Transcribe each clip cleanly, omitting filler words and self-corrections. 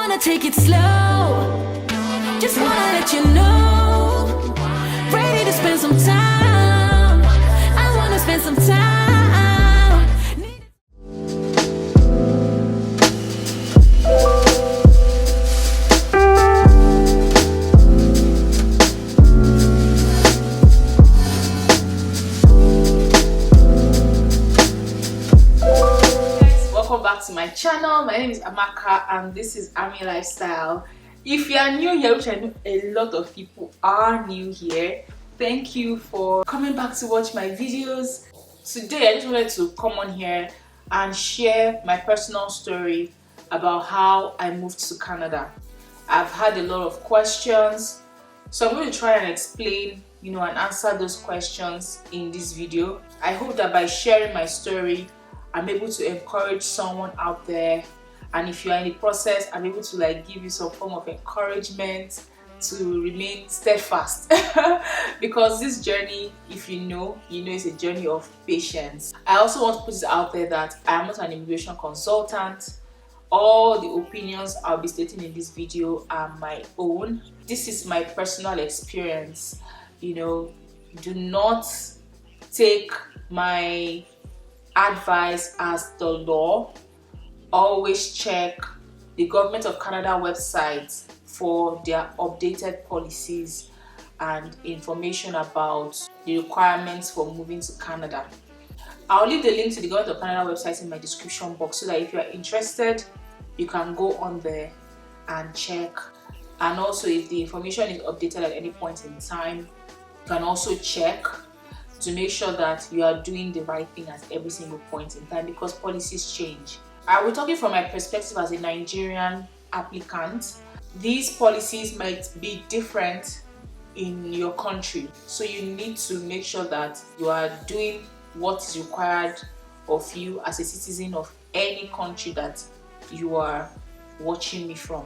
wanna take it slow. Just wanna let you know. Ready to spend some time. I wanna spend some time. Welcome back to my channel. My name is Amaka and this is Ami Lifestyle. If you are new here, which I know a lot of people are new here, thank you for coming back to watch my videos. Today I just wanted to come on here and share my personal story about how I moved to Canada. I've had a lot of questions, so I'm going to try and explain, and answer those questions in this video. I hope that by sharing my story, I'm able to encourage someone out there, and if you are in the process, I'm able to give you some form of encouragement to remain steadfast because this journey, if you know it's a journey of patience. I also want to put it out there that I am not an immigration consultant. All the opinions I'll be stating in this video are my own. This is my personal experience. Do not take my advice as the law. Always check the Government of Canada website for their updated policies and information about the requirements for moving to Canada. I'll leave the link to the Government of Canada website in my description box so that if you are interested, you can go on there and check. And also, if the information is updated at any point in time, you can also check to make sure that you are doing the right thing at every single point in time, because policies change. I will talk it from my perspective as a Nigerian applicant. These policies might be different in your country, so you need to make sure that you are doing what is required of you as a citizen of any country that you are watching me from.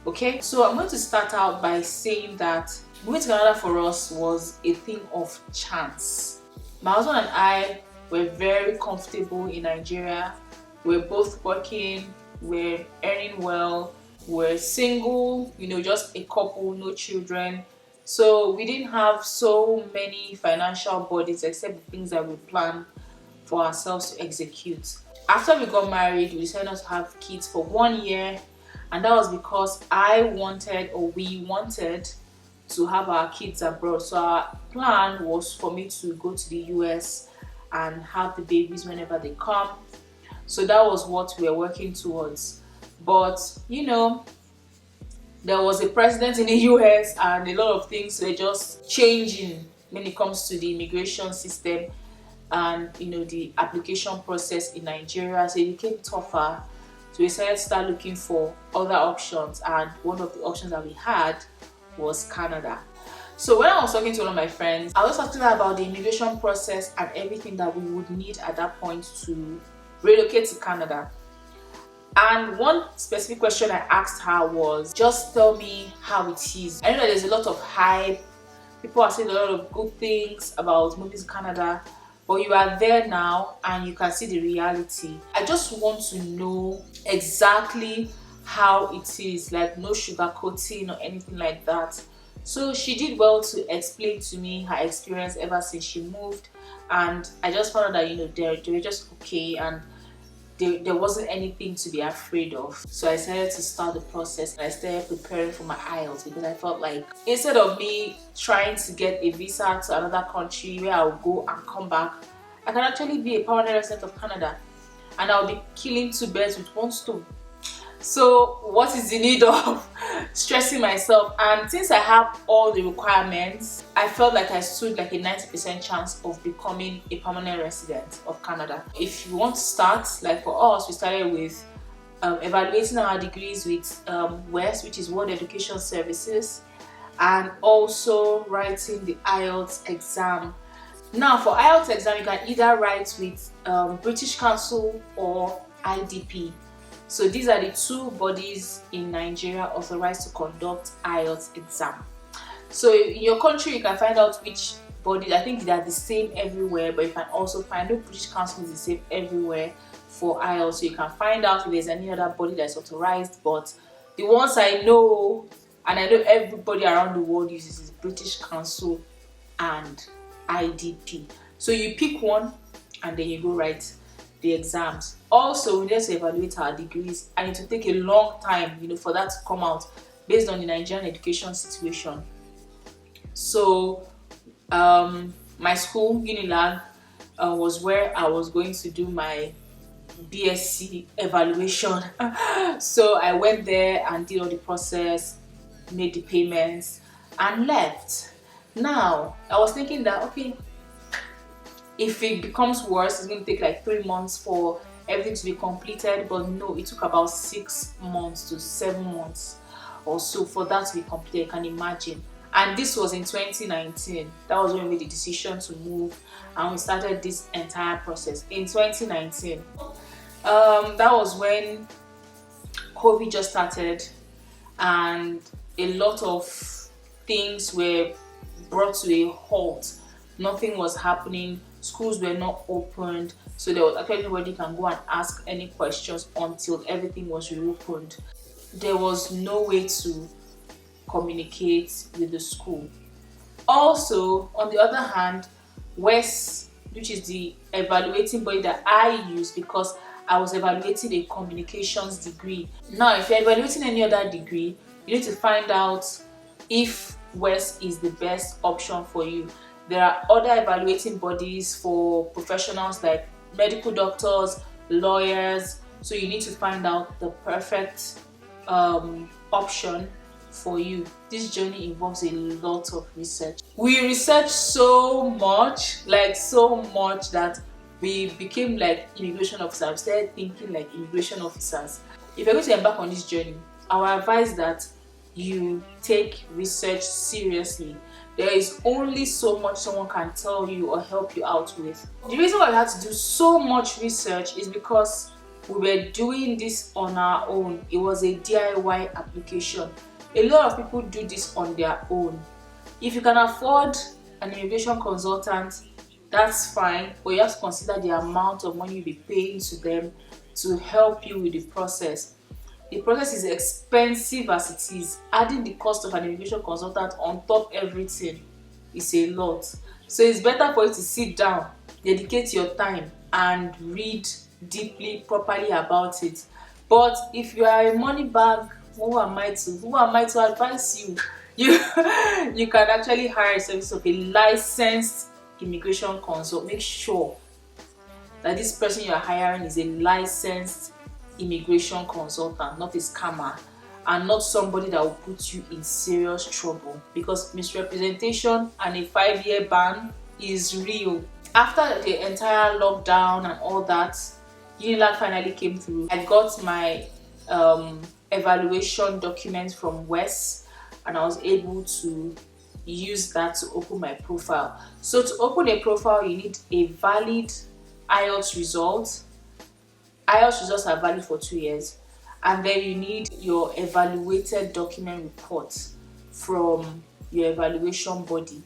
Okay, so I'm going to start out by saying that moving to Canada for us was a thing of chance. My husband and I were very comfortable in Nigeria. We're both working, we're earning well, we're single, just a couple, no children. So we didn't have so many financial burdens except the things that we planned for ourselves to execute. After we got married, we decided not to have kids for 1 year, and that was because we wanted to have our kids abroad. So our plan was for me to go to the US and have the babies whenever they come. So that was what we were working towards. But there was a president in the US and a lot of things were just changing when it comes to the immigration system and the application process in Nigeria. So it became tougher. So we decided to start looking for other options, and one of the options that we had was Canada. So when I was talking to one of my friends, I was talking about the immigration process and everything that we would need at that point to relocate to Canada. And one specific question I asked her was, just tell me how it is. I know that there's a lot of hype, people are saying a lot of good things about moving to Canada, but you are there now and you can see the reality. I just want to know exactly how it is, no sugarcoating or anything like that. So she did well to explain to me her experience ever since she moved, and I just found out that they were just okay and there wasn't anything to be afraid of. So I decided to start the process and I started preparing for my Ielts, because I felt like instead of me trying to get a visa to another country where I'll go and come back, I can actually be a permanent resident of Canada and I'll be killing two birds with one stone. So what is the need of stressing myself? And since I have all the requirements, I felt like I stood like a 90% chance of becoming a permanent resident of Canada. If you want to start, like for us, we started with evaluating our degrees with WES, which is World Education Services, and also writing the Ielts exam. Now for Ielts exam, you can either write with British Council or IDP. So these are the two bodies in Nigeria authorized to conduct Ielts exam. So in your country, you can find out which body. I think they are the same everywhere, but you can also find out British Council is the same everywhere for Ielts. So you can find out if there's any other body that's authorized, but The ones I know, and I know everybody around the world uses, is British Council and IDP. So you pick one and then you go write the exams. Also, we need to evaluate our degrees, and it will take a long time, you know, for that to come out based on the Nigerian education situation. So my school, Unilag, was where I was going to do my BSc evaluation. So I went there and did all the process, made the payments, and left. Now I was thinking that, okay, if it becomes worse, it's going to take like 3 months for everything to be completed. But no, it took about 6 months to 7 months or so for that to be completed. You can imagine. And this was in 2019. That was when we made the decision to move, and we started this entire process in 2019. That was when COVID just started, and a lot of things were brought to a halt. Nothing was happening. Schools were not opened, so there was actually nobody can go and ask any questions until everything was reopened. There was no way to communicate with the school. Also, on the other hand, WES, which is the evaluating body that I use because I was evaluating a communications degree. Now, if you're evaluating any other degree, you need to find out if WES is the best option for you. There are other evaluating bodies for professionals like medical doctors, lawyers, so you need to find out the perfect option for you. This journey involves a lot of research. We researched so much, like so much, that we became like immigration officers. We started thinking like immigration officers. If you're going to embark on this journey, I would advise that you take research seriously. There is only so much someone can tell you or help you out with. The reason why we had to do so much research is because we were doing this on our own. It was a DIY application. A lot of people do this on their own. If you can afford an immigration consultant, that's fine, but you have to consider the amount of money you'll be paying to them to help you with the process. The process is expensive as it is. Adding the cost of an immigration consultant on top everything is a lot. So it's better for you to sit down, dedicate your time, and read deeply, properly about it. But if you are a money bag, who am I to advise you? You can actually hire a service of a licensed immigration consult. Make sure that this person you are hiring is a licensed immigration consultant, not a scammer, and not somebody that will put you in serious trouble, because misrepresentation and a 5-year ban is real. After the entire lockdown and all that, Unilag finally came through. I got my evaluation document from WES, and I was able to use that to open my profile. So to open a profile, you need a valid Ielts result. Ielts results are valid for 2 years, and then you need your evaluated document report from your evaluation body.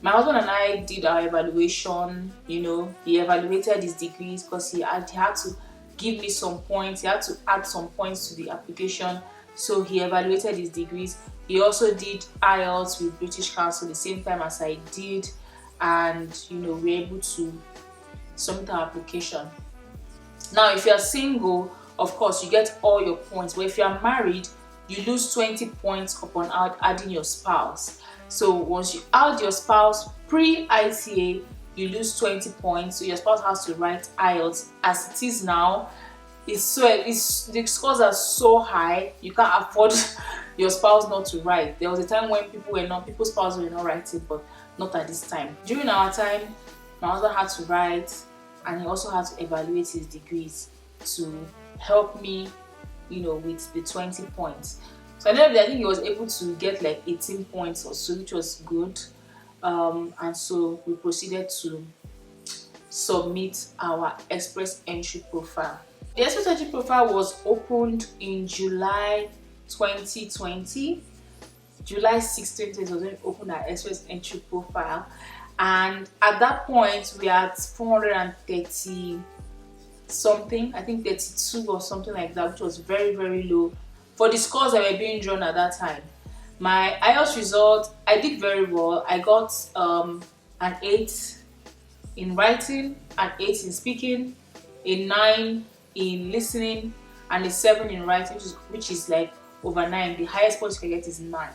My husband and I did our evaluation. You know, he evaluated his degrees because he had to give me some points. He had to add some points to the application, so he evaluated his degrees. He also did Ielts with British Council the same time as I did, and you know, we're able to submit our application. Now, if you're single, of course, you get all your points. But if you're married, you lose 20 points upon adding your spouse. So once you add your spouse pre-ITA, you lose 20 points. So your spouse has to write Ielts. As it is now, the scores are so high, you can't afford your spouse not to write. There was a time when people's spouses were not writing, but not at this time. During our time, my husband had to write, and he also had to evaluate his degrees to help me, you know, with the 20 points. So I think he was able to get like 18 points or so, which was good. And so we proceeded to submit our express entry profile. The express entry profile was opened in July 2020. July 16th, 2020 was when we opened our express entry profile. And at that point, we had 430 something, I think 32 or something like that, which was very, very low for the scores that were being drawn at that time. My IELTS result, I did very well. I got an 8 in writing, an 8 in speaking, a 9 in listening, and a 7 in writing, which is like over 9. The highest point you can get is 9.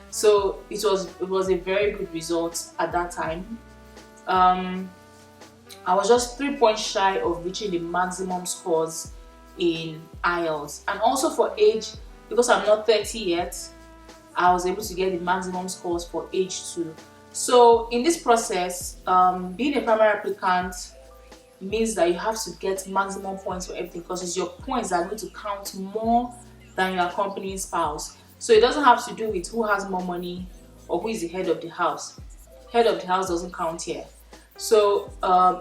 So it was a very good result at that time. I was just 3 points shy of reaching the maximum scores in IELTS, and also for age, because I'm not 30 yet, I was able to get the maximum scores for age 2. So in this process, being a primary applicant means that you have to get maximum points for everything, because it's your points that are going to count more than your accompanying spouse. So it doesn't have to do with who has more money or who is the head of the house. Head of the house doesn't count here. So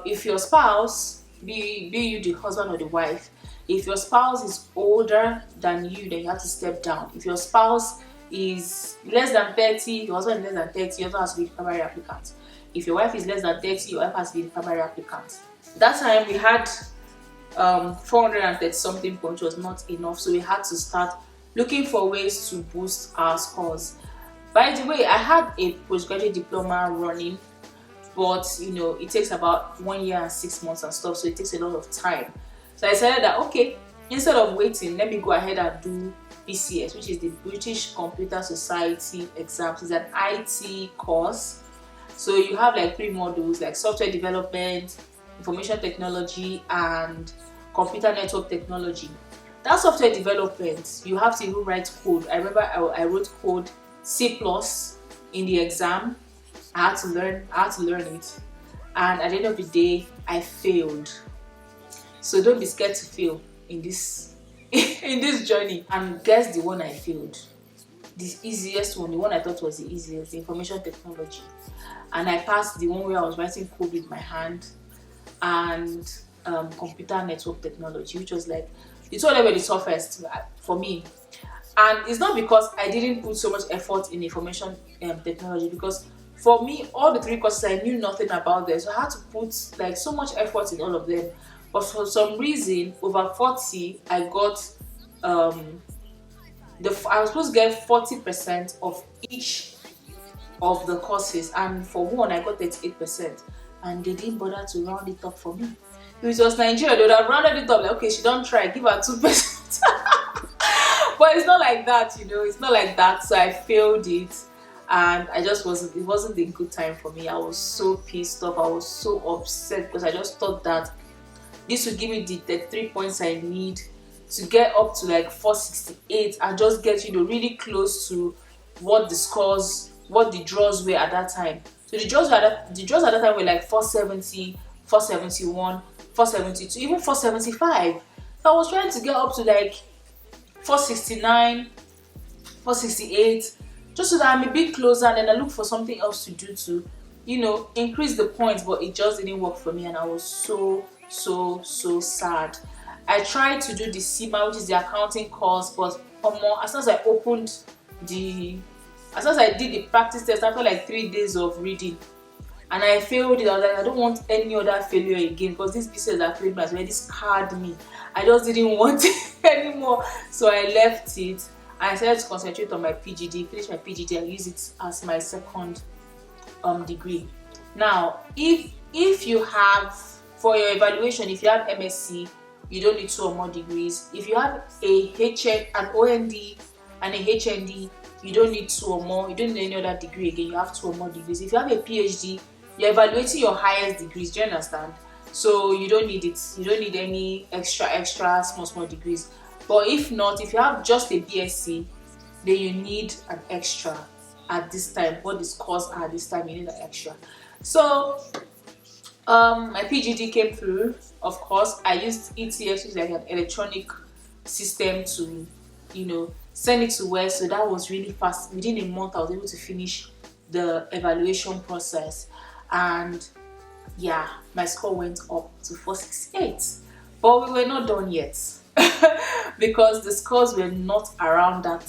if your spouse, be you the husband or the wife, if your spouse is older than you, then you have to step down. If your spouse is less than 30, your husband is less than 30, your husband has to be the primary applicant. If your wife is less than 30, your wife has to be the primary applicant. That time we had 430 something points, was not enough, so we had to start looking for ways to boost our scores. By the way, I had a postgraduate diploma running, but you know, it takes about 1 year and 6 months and stuff, so it takes a lot of time. So I decided that, okay, instead of waiting, let me go ahead and do BCS, which is the British Computer Society exams. It's an IT course. So you have like 3 modules, like software development, information technology, and computer network technology. That software development, you have to even write code. I remember I wrote code C+ in the exam. I had to learn it, and at the end of the day, I failed. So don't be scared to fail in this in this journey. And guess the one I failed, the easiest one, the one I thought was the easiest, the information technology. And I passed the one where I was writing code with my hand, and computer network technology, which was like, the two of them were the toughest for me. And it's not because I didn't put so much effort in information technology, because for me, all the 3 courses, I knew nothing about them, so I had to put like so much effort in all of them. But for some reason, over 40, I got I was supposed to get 40% of each of the courses, and for one I got 38%, and they didn't bother to round it up for me. If it was Nigeria, they would have rounded it up like, okay, she don't try, give her 2%. But it's not like that, you know, it's not like that. So I failed it, and it wasn't a good time for me. I was so pissed off, I was so upset, because I just thought that this would give me the 33 points I need to get up to like 468, and just get, you know, really close to what the draws were at that time. So the draws at that time were like 470, 471, 472, even 475. So I was trying to get up to like 469, 468, just so that I'm a bit closer, and then I look for something else to do to, you know, increase the points. But it just didn't work for me, and I was so sad. I tried to do the CIMA, which is the accounting course, but as soon as I did the practice test, after like 3 days of reading, and I failed it, I was like, I don't want any other failure again, because this business that failed me has already scarred me. I just didn't want it anymore, so I left it. I decided to concentrate on my PGD, finish my PGD, and use it as my second degree. Now, if you have, for your evaluation, if you have MSc, you don't need 2 or more degrees. If you have an OND and a HND, you don't need 2 or more. You don't need any other degree again. You have 2 or more degrees. If you have a PhD, you're evaluating your highest degrees. Do you understand? So you don't need it. You don't need any extra small degrees. But if not, if you have just a BSc, then you need an extra at this time. What the scores are this time, you need an extra. So my PGD came through. Of course, I used ETS, which is like an electronic system, to, you know, send it to West. So that was really fast. Within a month, I was able to finish the evaluation process, and yeah, my score went up to 468. But we were not done yet, because the scores were not around that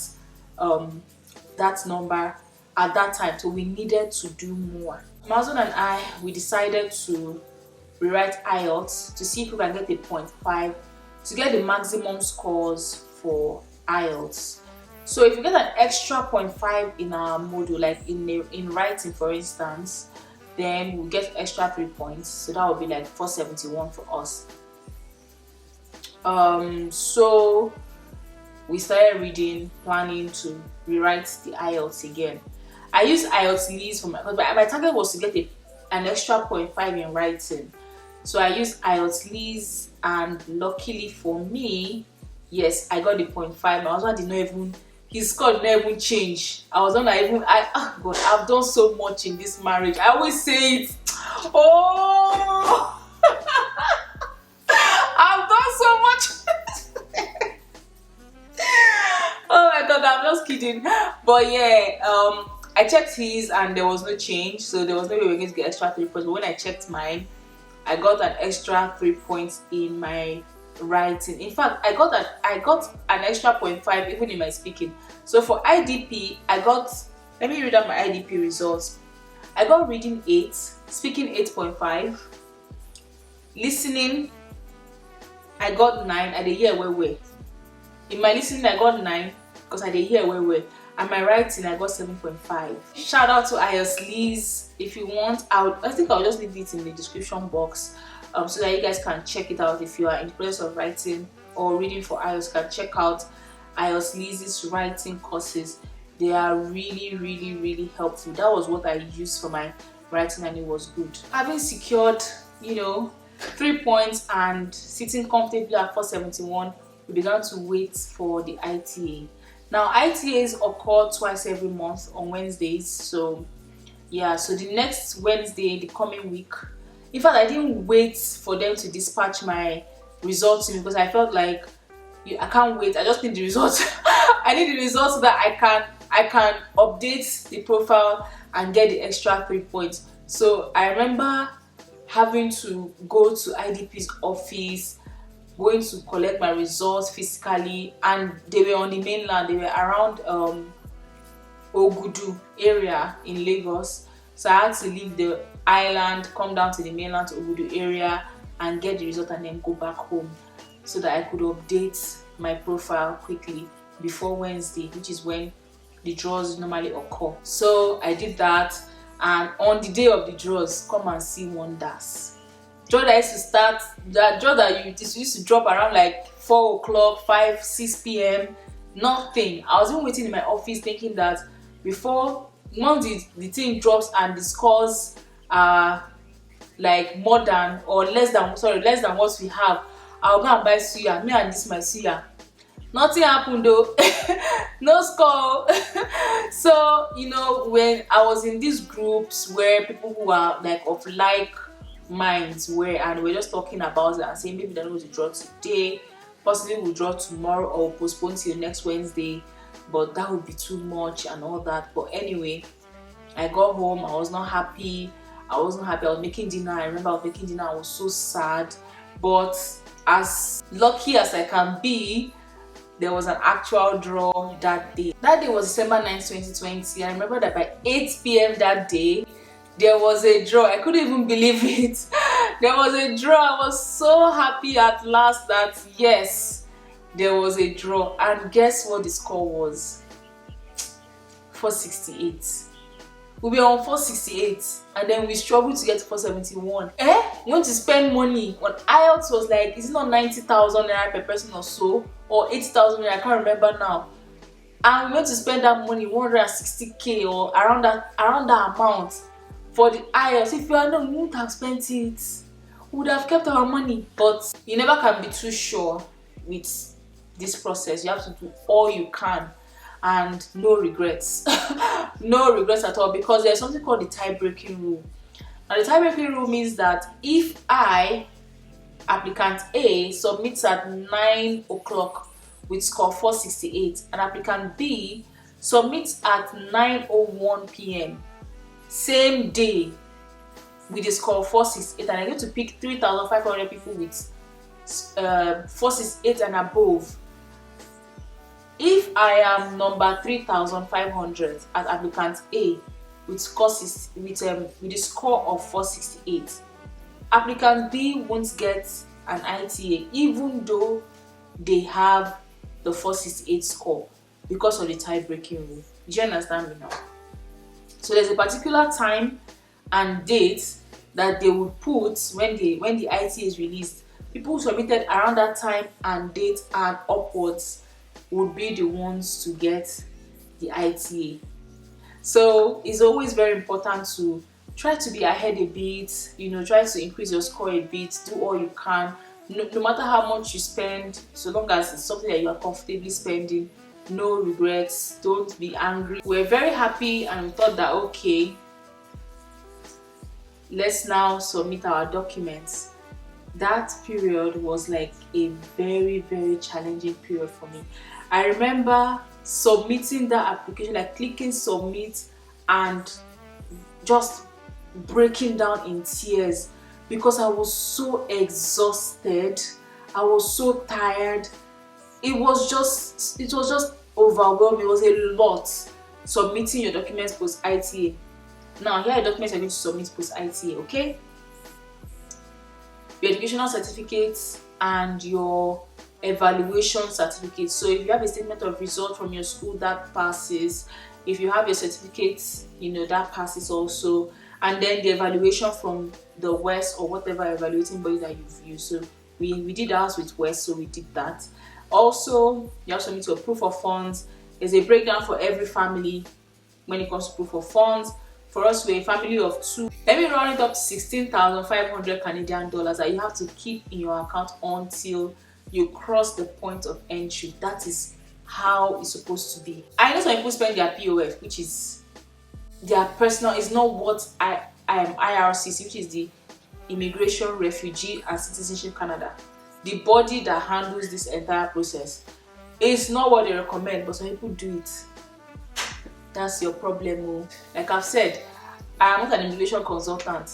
number at that time, so we needed to do more. My husband and I, we decided to rewrite IELTS to see if we can get a 0.5 to get the maximum scores for IELTS. So if you get an extra 0.5 in our module, like in writing for instance, then we'll get extra 3 points, so that would be like 471 for us. So we started reading, planning to rewrite the IELTS again. I used IELTS leads for my target was to get an extra 0.5 in writing. So I used IELTS leads, and luckily for me, yes, I got the 0.5. My husband did not even, his score did not even change. I was not even, God, I've done so much in this marriage. I always say it. Oh, I've done so much. Oh my God, I'm just kidding. But yeah, I checked his and there was no change, so there was no way we were going to get extra 3 points. But when I checked mine, I got an extra 3 points in my writing. In fact, I got an extra 0.5 even in my speaking. So for IDP, let me read out my IDP results. I got reading 8, speaking 8.5, listening I got 9. I did hear well. In my listening I got 9 because I did hear well. And my writing I got 7.5. Shout out to IELTS Liz. If you want, I think I'll just leave it in the description box so that you guys can check it out. If you are in the process of writing or reading for IELTS, you can check out IELTS Liz's writing courses. They are really helpful. That was what I used for my writing and it was good. Having secured 3 points and sitting comfortably at 471, we began to wait for the ITA. Now ITAs occur twice every month on Wednesdays, so yeah, so the next Wednesday, the coming week, in fact I didn't wait for them to dispatch my results to me because I felt like I can't wait, I just need the results. I need the results so that I can update the profile and get the extra 3 points. So I remember having to go to IDP's office, going to collect my results physically, and they were on the mainland. They were around Ogudu area in Lagos, so I had to leave the island, come down to the mainland to Ogudu area and get the result and then go back home so that I could update my profile quickly before Wednesday, which is when the draws normally occur. So I did that, and on the day of the draws, come and see wonders. Draw that used to start, that draw that used to drop around like 4 o'clock, 5, 6 p.m. Nothing. I was even waiting in my office thinking that once the thing drops and the scores are like more than or less than what we have, I'll go and buy suya. Me and this my suya. Nothing happened though. No score. So when I was in these groups where people who are like of like minds and we're just talking about it and saying maybe they're not going to draw today, possibly we'll draw tomorrow or postpone till next Wednesday, but that would be too much and all that. But anyway, I got home, I was not happy. I wasn't happy. I was making dinner. I remember I was making dinner. I was so sad. But as lucky as I can be, there was an actual draw that day. That day was December 9th, 2020. I remember that by 8 p.m. that day, there was a draw. I couldn't even believe it. There was a draw. I was so happy at last that yes, there was a draw. And guess what the score was? 468. We were on 468 and then we struggled to get to 471. We want to spend money on IELTS was like, is it not 90,000 naira per person or so? Or 80,000 naira, I can't remember now. And we went to spend that money, 160k or around that amount for the IELTS. If you are not, we wouldn't have spent it. We would have kept our money. But you never can be too sure with this process. You have to do all you can and no regrets. No regrets at all, because there's something called the tie-breaking rule. Now the tie-breaking rule means that if applicant A submits at 9 o'clock with score 468 and applicant B submits at 9:01 p.m. same day with the score 468, and I get to pick 3,500 people with 468 and above. If I am number 3,500 as applicant A with the score of 468, applicant B won't get an ITA even though they have the 468 score because of the tie-breaking rule. Do you understand me now? So there's a particular time and date that they would put when the IT is released. People who submitted around that time and date and upwards would be the ones to get the ITA. So it's always very important to try to be ahead a bit, you know, try to increase your score a bit, do all you can. No matter how much you spend, so long as it's something that you are comfortably spending, no regrets, don't be angry. We're very happy and we thought that, okay, let's now submit our documents. That period was like a very, very challenging period for me. I remember submitting that application, like clicking submit and just breaking down in tears because I was so exhausted, I was so tired. It was just overwhelming. It was a lot submitting your documents post ITA. Now here are the documents you're going to submit post ITA, okay? Your educational certificates and your evaluation certificate. So if you have a statement of result from your school, that passes. If you have your certificates, you know, that passes also. And then the evaluation from the West or whatever evaluating body that you've used. So we did ours with West, so we did that. Also, you have to submit your proof of funds. There's a breakdown for every family when it comes to proof of funds. For us, we're a family of 2. Let me round it up to 16,500 Canadian dollars that you have to keep in your account until you cross the point of entry. That is how it's supposed to be. I know some people spend their POF, which is their personal, it's not what I am IRCC, which is the Immigration, Refugee and Citizenship Canada, the body that handles this entire process. It's not what they recommend, but some people do it. That's your problem. Like I've said, I am not an immigration consultant.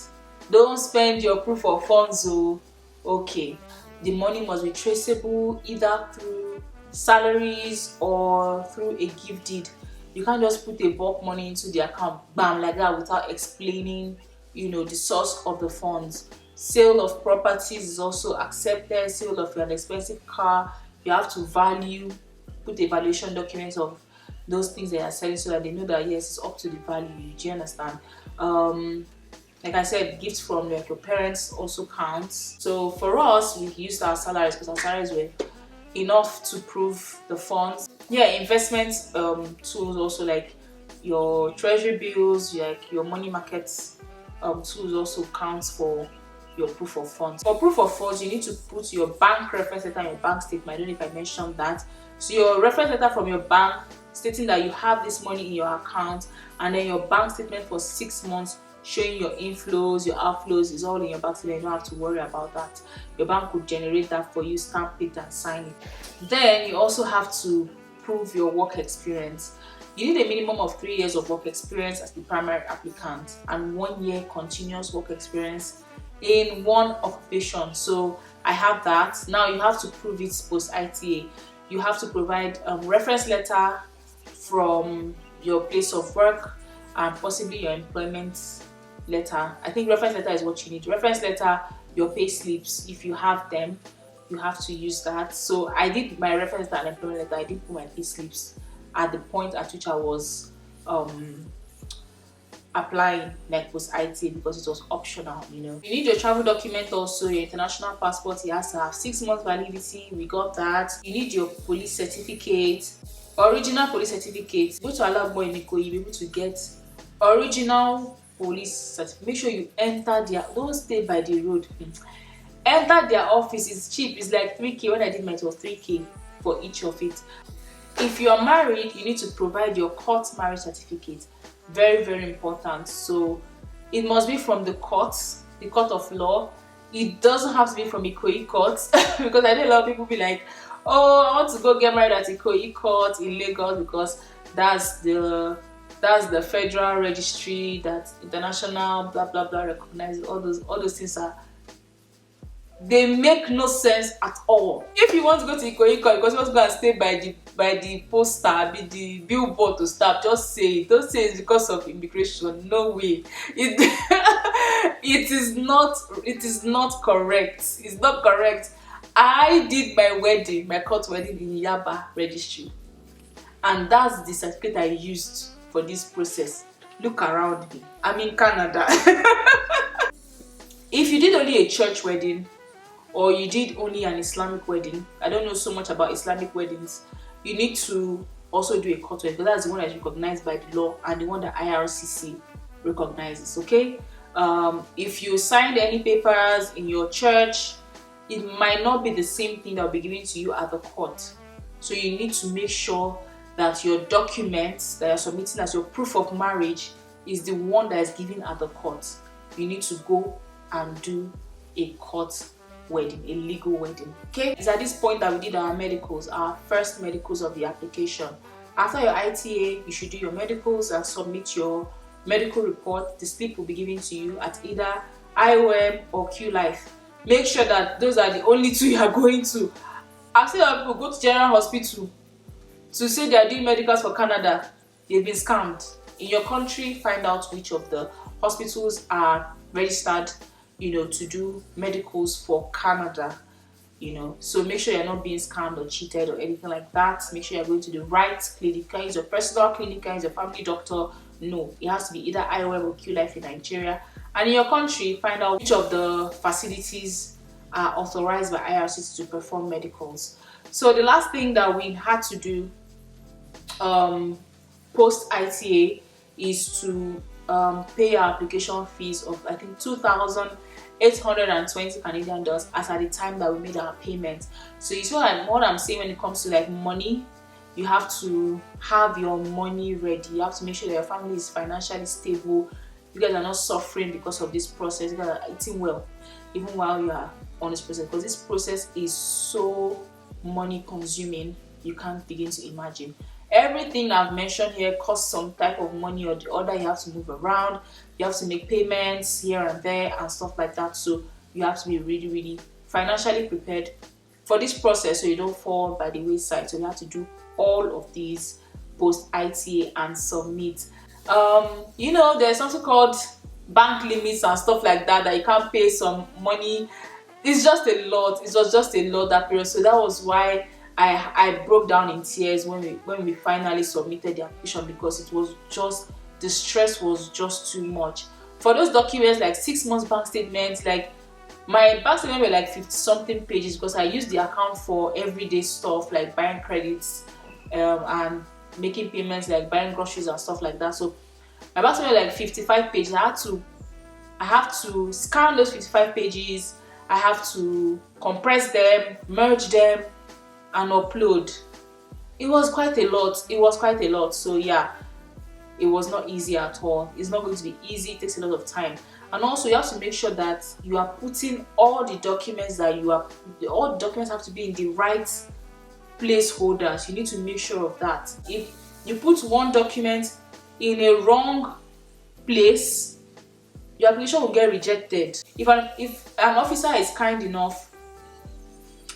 Don't spend your proof of funds. Okay, the money must be traceable either through salaries or through a gift deed. You can't just put a bulk money into the account, bam, like that, without explaining, you know, the source of the funds. Sale of properties is also accepted. Sale of an expensive car, you have to put a valuation document of those things they are selling so that they know that yes, it's up to the value. Do you understand? Like I said, gifts from like your parents also counts. So for us, we used our salaries because our salaries were enough to prove the funds. Yeah, investment tools also, like your treasury bills, like your money market tools also counts for your proof of funds. For proof of funds, you need to put your bank reference letter and your bank statement. I don't know if I mentioned that. So your reference letter from your bank stating that you have this money in your account, and then your bank statement for 6 months showing your inflows, your outflows is all in your bank statement. You don't have to worry about that. Your bank will generate that for you, stamp it and sign it. Then you also have to prove your work experience. You need a minimum of 3 years of work experience as the primary applicant and 1 year continuous work experience in one occupation. So I have that. Now you have to prove it post ITA. You have to provide a reference letter from your place of work and possibly your employment letter. I think reference letter is what you need. Reference letter, your pay slips, if you have them, you have to use that. So I did my reference letter and employment letter. I did put my pay slips at the point at which I was applying, like post ITA, because it was optional, you know. You need your travel document also, your international passport. It has to have 6 months validity. We got that. You need your police certificate, original police certificate. Go to onyeka, you'll be able to get original police certificate. Make sure you enter don't stay by the road. Enter their office. It's cheap. It's like 3K. When I did mine, it was 3K for each of it. If you are married, you need to provide your court marriage certificate. Very, very important. So it must be from the court of law. It doesn't have to be from Ikoyi court because I know a lot of people be like, oh, I want to go get married at Ikoyi court in Lagos because that's the federal registry that international blah blah blah recognizes. All those things they make no sense at all. If you want to go to Ikoyi court because you want to go and stay by the poster, the billboard to stop, just say it. Don't say it's because of immigration. No way. It is not correct. It's not correct. I did my wedding, my court wedding in Yaba registry, and that's the certificate I used for this process. Look around me, I'm in Canada. If you did only a church wedding, or you did only an Islamic wedding, I don't know so much about Islamic weddings, you need to also do a court wedding, because that's the one that is recognized by the law and the one that IRCC recognizes. Okay, if you signed any papers in your church, it might not be the same thing that will be given to you at the court. So you need to make sure that your documents that you're submitting as your proof of marriage is the one that is given at the court. You need to go and do a court wedding, a legal wedding. Okay, it's at this point that we did our medicals, our first medicals of the application. After your ITA, you should do your medicals and submit your medical report. The slip will be given to you at either IOM or QLife. Make sure that those are the only two you are going to. I've seen people go to general hospital to say they are doing medicals for Canada. They've been scammed. In your country, find out which of the hospitals are registered, to do medicals for Canada, So make sure you're not being scammed or cheated or anything like that. Make sure you're going to the right clinic. You can use your personal clinic, you can use your family doctor. No, it has to be either IOM or QLife in Nigeria. And in your country, find out which of the facilities are authorized by IRCC to perform medicals. So the last thing that we had to do post ITA is to pay our application fees of, I think, 2,820 Canadian dollars as at the time that we made our payment. So you see what I'm saying when it comes to like money. You have to have your money ready. You have to make sure that your family is financially stable. You guys are not suffering because of this process. You guys are eating well even while you are on this process, because this process is so money consuming you can't begin to imagine. Everything I've mentioned here costs some type of money or the other. You have to move around, you have to make payments here and there and stuff like that. So you have to be really, really financially prepared for this process so you don't fall by the wayside. So you have to do all of these post ITA and submit. There's something called bank limits and stuff like that you can't pay some money. It's just a lot. It was just a lot that period. So that was why I broke down in tears when we finally submitted the application, because it was just, the stress was just too much. For those documents like 6 months bank statements, like my bank statement were like 50 something pages, because I used the account for everyday stuff like buying credits and making payments like buying groceries and stuff like that. So my bank statement were like 55 pages. I have to scan those 55 pages. I have to compress them, merge them, and upload. It was quite a lot. So yeah, it was not easy at all. It's not going to be easy. It takes a lot of time. And also you have to make sure that you are putting all the documents all the documents have to be in the right placeholders. You need to make sure of that. If you put one document in a wrong place, your application will get rejected. If an officer is kind enough,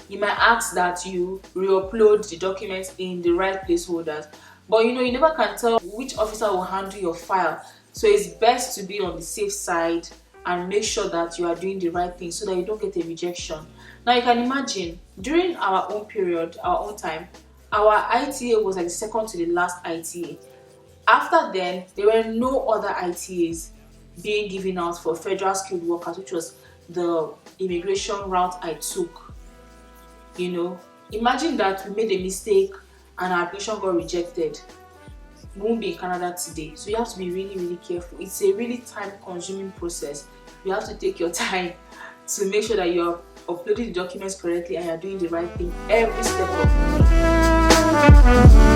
he might ask that you re-upload the documents in the right placeholders. But you never can tell which officer will handle your file. So it's best to be on the safe side and make sure that you are doing the right thing so that you don't get a rejection. Now you can imagine, during our own period, our own time, our ITA was like the second to the last ITA. After then, there were no other ITAs being given out for federal skilled workers, which was the immigration route I took. Imagine that we made a mistake and our application got rejected. We won't be in Canada today. So you have to be really, really careful. It's a really time-consuming process. You have to take your time to make sure that you're uploading the documents correctly and you're doing the right thing every step of the way.